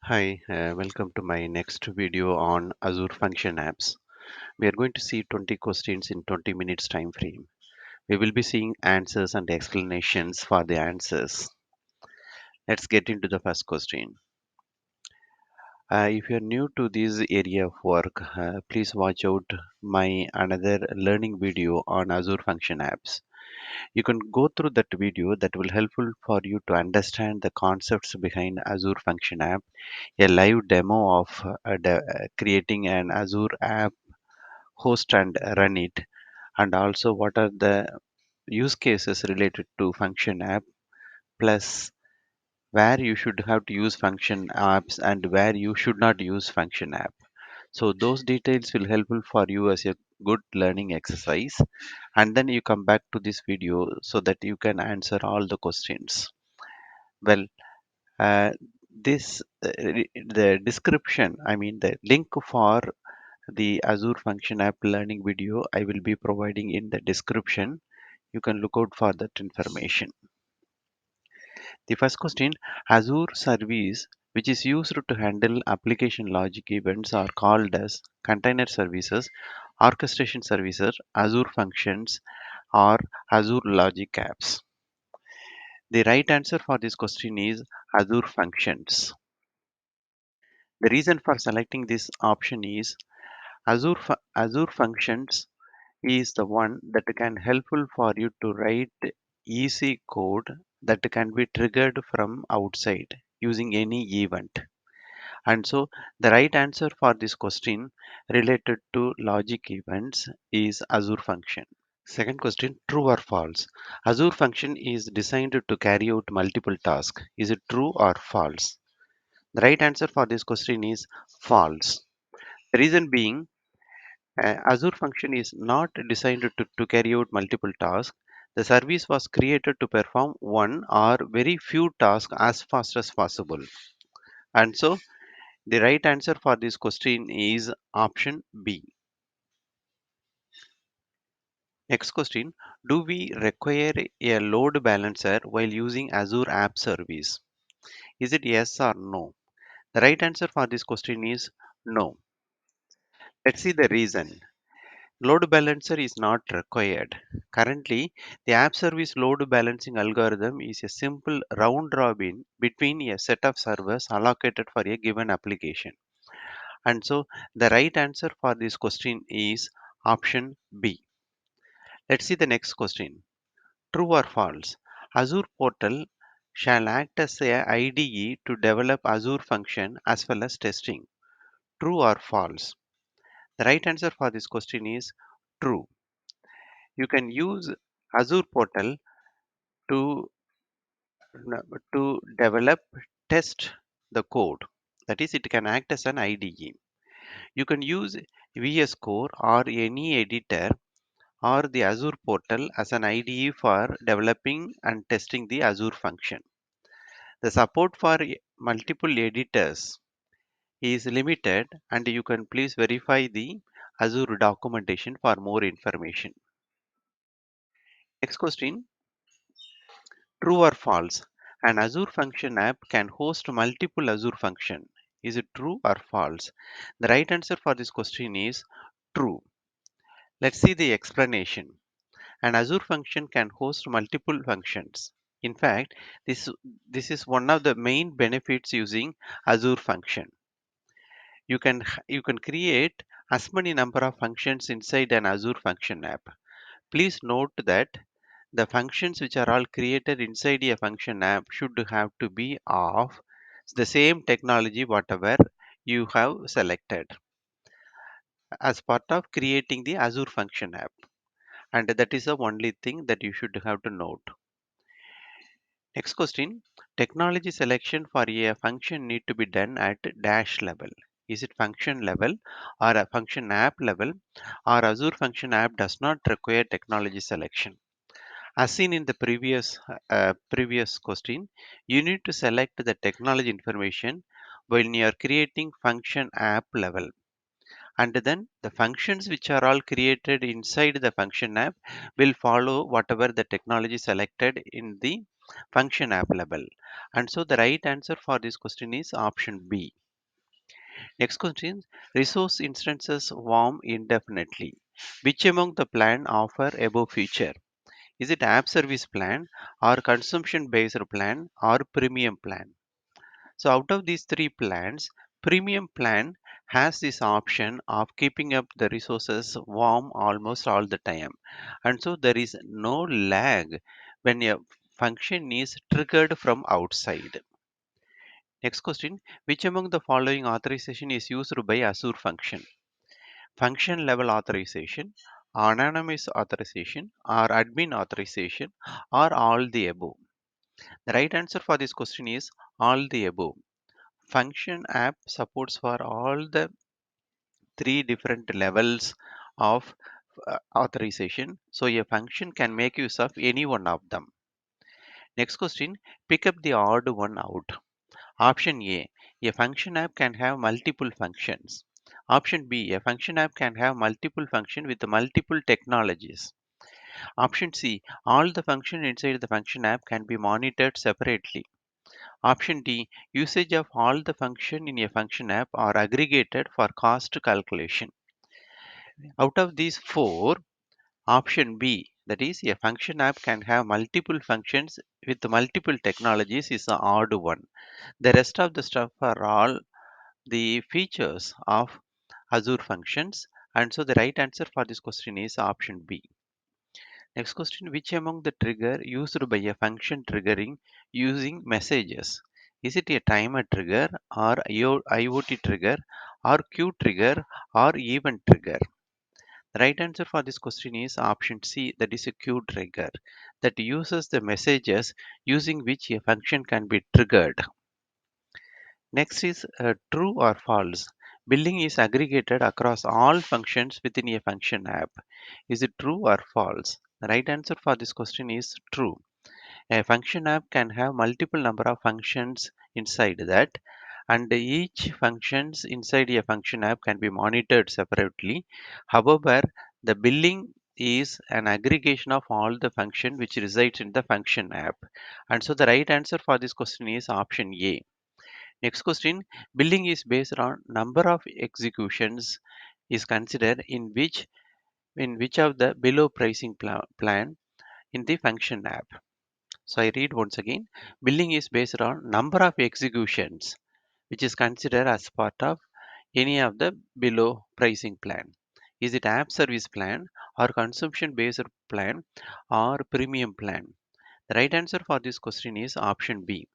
Hi, welcome to my next video on Azure Function Apps. We are going to see 20 questions in 20 minutes time frame. We will be seeing answers and explanations for the answers. Let's get into the first question. If you are new to this area of work, please watch out my another learning video on Azure Function Apps. You can go through that video that will helpful for you to understand the concepts behind Azure Function App, a live demo of creating an Azure app, host and run it, and also what are the use cases related to function app, plus where you should have to use function apps and where you should not use function app. So those details will helpful for you as a good learning exercise, and then you come back to this video so that you can answer all the questions. Well, uh, this the description, I mean the link for the Azure Function App learning video I will be providing in the description. You can look out for that information. The first question, Azure service which is used to handle application logic events are called as container services, orchestration services, Azure functions, or Azure logic apps. The right answer for this question is Azure functions. The reason for selecting this option is Azure functions is the one that can helpful for you to write easy code that can be triggered from outside using any event. And so the right answer for this question related to logic events is Azure function. Second question, true or false? Azure function is designed to carry out multiple tasks. Is it true or false? The right answer for this question is false. The reason being, Azure function is not designed to carry out multiple tasks. The service was created to perform one or very few tasks as fast as possible. And so the right answer for this question is option B. Next question, do we require a load balancer while using Azure App Service? Is it yes or no? The right answer for this question is no. Let's see the reason. Load balancer is not required. Currently, the app service load balancing algorithm is a simple round robin between a set of servers allocated for a given application. And so the right answer for this question is option B. Let's see the next question. True or false? Azure portal shall act as a IDE to develop Azure function as well as testing. True or false? The right answer for this question is true. You can use Azure portal to to develop, test the code. That is, it can act as an IDE. You can use VS Code or any editor or the Azure portal as an IDE for developing and testing the Azure function. The support for multiple editors is limited, and you can please verify the Azure documentation for more information. Next question, true or false? An Azure function app can host multiple Azure function. Is it true or false? The right answer for this question is true. Let's see the explanation. An Azure function can host multiple functions. In fact, this is one of the main benefits using Azure function. You can create as many number of functions inside an Azure function app. Please note that the functions which are all created inside a function app should have to be of the same technology whatever you have selected as part of creating the Azure function app. And that is the only thing that you should have to note. Next question, technology selection for a function need to be done at dash level. Is it function level or a function app level, or Azure function app does not require technology selection? As seen in the previous question, you need to select the technology information when you are creating function app level. And then the functions which are all created inside the function app will follow whatever the technology selected in the function app level. And so the right answer for this question is option B. Next question, resource instances warm indefinitely. Which among the plan offer above feature? Is it app service plan or consumption based plan or premium plan? So out of these three plans, premium plan has this option of keeping up the resources warm almost all the time. And so there is no lag when a function is triggered from outside. Next question, which among the following authorization is used by Azure function? Function level authorization, anonymous authorization, or admin authorization, or all the above? The right answer for this question is all the above. Function app supports for all the three different levels of authorization. So a function can make use of any one of them. Next question, pick up the odd one out. Option A function app can have multiple functions. Option B, a function app can have multiple functions with multiple technologies. Option C, all the functions inside the function app can be monitored separately. Option D, usage of all the function in a function app are aggregated for cost calculation. Out of these four, option B, that is a function app can have multiple functions with multiple technologies is the odd one. The rest of the stuff are all the features of Azure functions. And so the right answer for this question is option B. Next question, which among the trigger used by a function triggering using messages? Is it a timer trigger or IoT trigger or queue trigger or event trigger? The right answer for this question is option C, that is a queue trigger that uses the messages using which a function can be triggered. Next is true or false. Billing is aggregated across all functions within a function app. Is it true or false? The right answer for this question is true. A function app can have multiple number of functions inside that, and each functions inside a function app can be monitored separately. However, the billing is an aggregation of all the function which resides in the function app. And so the right answer for this question is option A. Next question, billing is based on number of executions is considered in which of the below pricing plan in the function app. So I read once again, billing is based on number of executions which is considered as part of any of the below pricing plan. Is it app service plan or consumption based plan or premium plan? The right answer for this question is option B.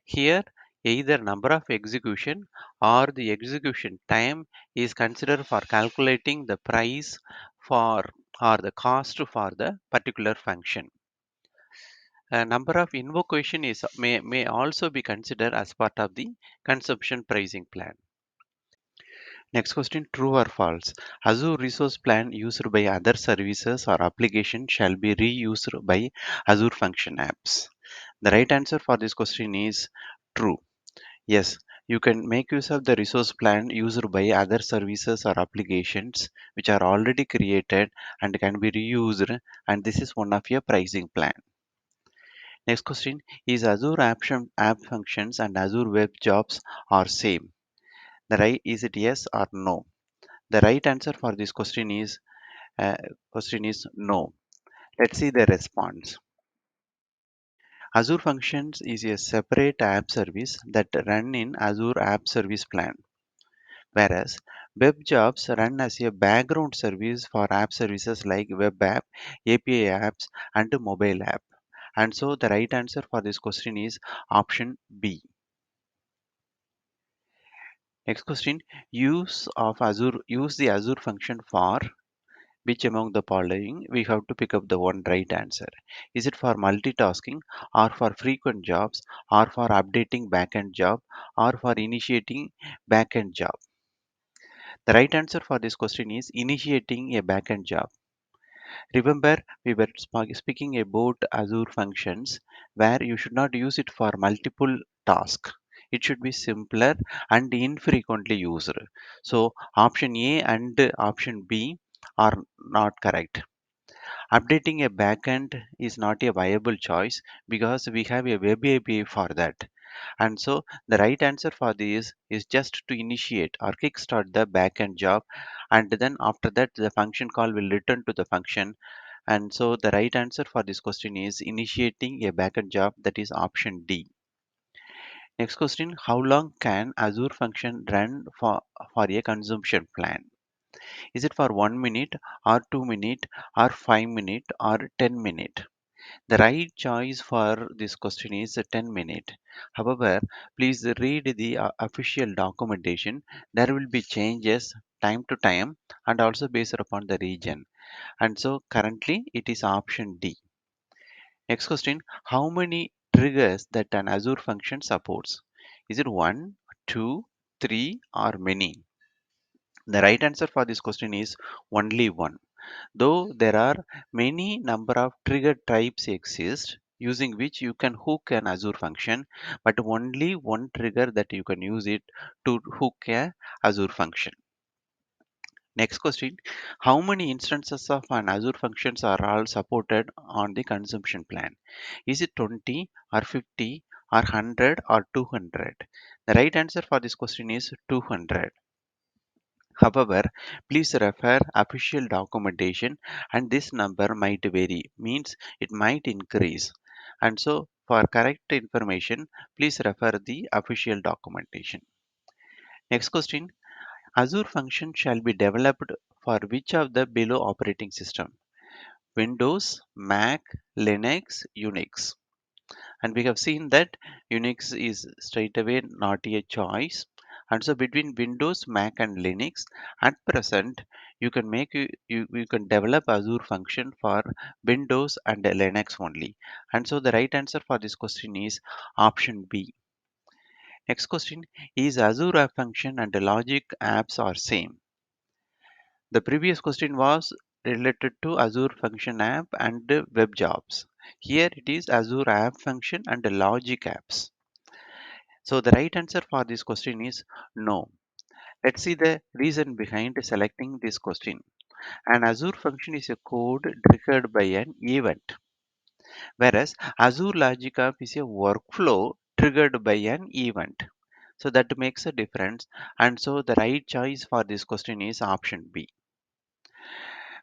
Here, either number of execution or the execution time is considered for calculating the price for or the cost for the particular function. A number of invocation is may also be considered as part of the consumption pricing plan. Next question, true or false? Azure resource plan used by other services or application shall be reused by Azure function apps. The right answer for this question is true. Yes, you can make use of the resource plan used by other services or applications which are already created and can be reused, and this is one of your pricing plan. Next question, is Azure app functions and Azure web jobs are same? The right, is it yes or no? The right answer for this question is no. Let's see the response. Azure Functions is a separate app service that run in Azure App Service plan, whereas web jobs run as a background service for app services like web app, API apps, and mobile app. And so the right answer for this question is option B. Next question, use the Azure function for which among the following we have to pick up the one right answer. Is it for multitasking or for frequent jobs or for updating backend job or for initiating backend job? The right answer for this question is initiating a backend job. Remember, we were speaking about Azure functions where you should not use it for multiple tasks. It should be simpler and infrequently used. So option A and option B are not correct. Updating a backend is not a viable choice because we have a web API for that. And so the right answer for this is just to initiate or kickstart the backend job, and then after that the function call will return to the function. And so the right answer for this question is initiating a backend job, that is option D. Next question, how long can Azure function run for a consumption plan? Is it for 1 minute or 2 minute or 5 minute or 10 minute? The right choice for this question is 10 minute. However, please read the official documentation. There will be changes time to time and also based upon the region. And so currently it is option D. Next question, how many triggers that an Azure function supports? Is it one, two, three, or many? The right answer for this question is only one. Though there are many number of trigger types exist using which you can hook an Azure function, but only one trigger that you can use it to hook a Azure function. Next question, how many instances of an Azure functions are all supported on the consumption plan? Is it 20 or 50 or 100 or 200? The right answer for this question is 200. However, please refer official documentation, and this number might vary, means it might increase. And so for correct information, please refer the official documentation. Next question, Azure function shall be developed for which of the below operating system? Windows, Mac, Linux, Unix. And we have seen that Unix is straight away not a choice. And so between Windows, Mac, and Linux, at present, you can develop Azure function for Windows and Linux only. And so the right answer for this question is option B. Next question, is Azure App function and the logic apps are same? The previous question was related to Azure function app and the web jobs. Here it is Azure app function and the logic apps. So the right answer for this question is no. Let's see the reason behind selecting this question. An Azure function is a code triggered by an event, whereas Azure Logic App is a workflow triggered by an event. So that makes a difference. And so the right choice for this question is option B.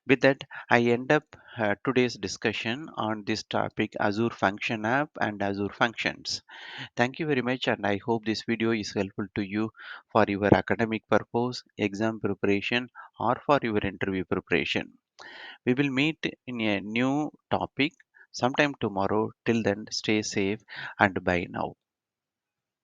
With that, I end up today's discussion on this topic Azure Function App and Azure Functions. Thank you very much, and I hope this video is helpful to you for your academic purpose, exam preparation, or for your interview preparation. We will meet in a new topic sometime tomorrow. Till then, stay safe and bye now.